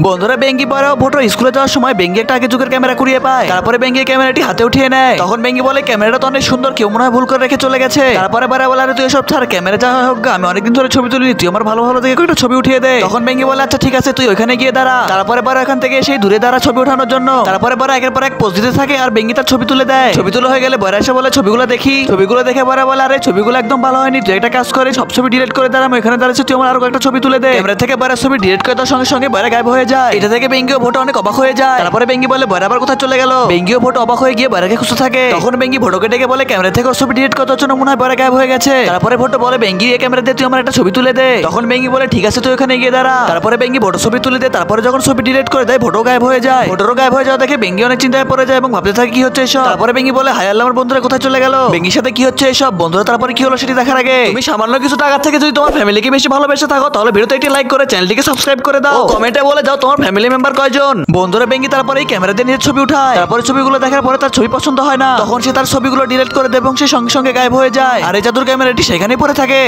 বন্ধুরা বেঙ্গি পরেও ভোটর স্কুলে যাওয়ার সময় বেঙ্গি একটা আগে যুগের ক্যামেরা কুড়িয়ে পায়। তারপরে বেঙ্গি ক্যামেরাটি হাতে উঠিয়ে নেয়। তখন বেঙ্গি বলে ক্যামেরাটা তো অনেক সুন্দর, কেউ মনে হয় ভুল করে রেখে চলে গেছে। তারপরে বারে বলে আরে তুই এসব ছাড়, ক্যামেরা যা হোক আমি অনেকদিন ধরে ছবি তুলিনি, তুই আমার ভালো ভালো দেখে একটা ছবি উঠিয়ে দে। তখন বেঙ্গি বলে আচ্ছা ঠিক আছে, তুই ওখানে গিয়ে দাঁড়া। তারপরে বারে এখান থেকে সেই দূরে দাঁড়া ছবি ওঠানোর জন্য। তারপরে বারে একের পর এক পোজ দিতে থাকে আর বেঙ্গি তার ছবি তুলে দেয়। ছবি তুলে হয়ে গেলে বয়রা এসে বলে ছবিগুলো দেখি। ছবিগুলো দেখে বয়রা বলে আরে ছবিগুলো একদম ভালো হয়নি, তুই একটা কাজ করে সব ছবি ডিলিট করে দাঁড়া, আমি এখানে দাঁড়াচ্ছি, তুই আমার আরো একটা ছবি তুলে দে। ক্যামেরা থেকে বয়রা ছবি ডিলিট করে দেওয়ার সঙ্গে সঙ্গে বয়রা গায়েব হয়ে যায়। এটা থেকে বেঙ্গিও ভোট অনেক অবাক হয়ে যায়। তারপরে বেঙ্গি বলে বয়রা আবার কোথায় চলে গেল। বেঙ্গিও ভোট অবাক হয়ে গিয়ে বয়রাকে খুঁজতে থাকে। তখন বেঙ্গি ভোটকে ডেকে বলে ক্যামেরা থেকে ছবি ডিলিট করার জন্য মনে হয় বয়রা গায়েব হয়ে গেছে। তারপরে ভোট বলে বেঙ্গি এই ক্যামেরা দিয়ে তুই আমার একটা ছবি তুলে দে। তখন বেঙ্গি বলে ঠিক আছে, তুই ওখানে গিয়ে দাঁড়া। তারপরে বেঙ্গি ভোট ছবি তুলে দেয়। তারপরে যখন ছবি ডিলিট করে দেয় ভোটও গায়েব হয়ে যায়। ভোটরও গায়েব হয়ে যাওয়া দেখে বেঙ্গি অনেক চিন্তায় পড়ে যায় এবং ভাবতে থাকে কি হচ্ছে এসব। তারপরে বেঙ্গি বলে হায় আল্লাহ, আমার বন্ধুরা কোথায় চলে গেল, বেঙ্গির সাথে কি হচ্ছে এসব। বন্ধুরা তারপরে কি হলো সেটি দেখার আগে তুমি সামান্য কিছু টাকা থেকে যদি তোমার ফ্যামিলিকে বেশি ভালোবেসে থাকো তাহলে ভিডিওতে একটি লাইক করে চ্যানেলটিকে সাবস্ক্রাইব করে দাও। কমেন্টে বলে দাও তোমার ফ্যামিলি মেম্বার কয়জন। বন্ধুরা বেঙ্গি তারপরে এই ক্যামেরা দিয়ে নিজের ছবি উঠায়। তারপরে ছবিগুলো দেখার পরে তার ছবি পছন্দ হয় না। তখন সে তার ছবিগুলো ডিলিট করে দেয় এবং সে সঙ্গে সঙ্গে গায়েব হয়ে যায়। আর এই জাদুর ক্যামেরাটি সেখানেই পড়ে থাকে।